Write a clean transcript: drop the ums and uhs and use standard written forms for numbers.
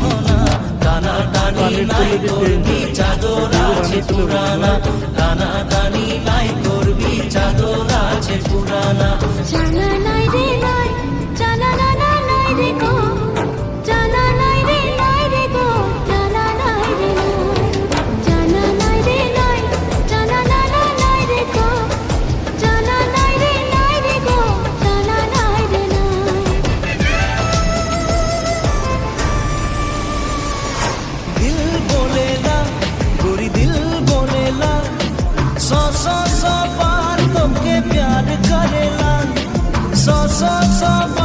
বিছনা, টানা টানি নাই করবি চাদর আছে পুরানা, টানা টানি নাই করবি চাদর আছে পুরানা। জানা নাই রে নাই, জানা না না নাই রে গো, জানা নাই রে নাই রে গো, জানা নাই রে নাই, জানা নাই রে নাই, জানা না না নাই রে গো, জানা নাই রে নাই রে গো, জানা নাই রে নাই। दिल बोलेला गोरी दिल बोलेला, सौ सौ सौ बार तुमके प्यार करेला, सौ सौ सौ बार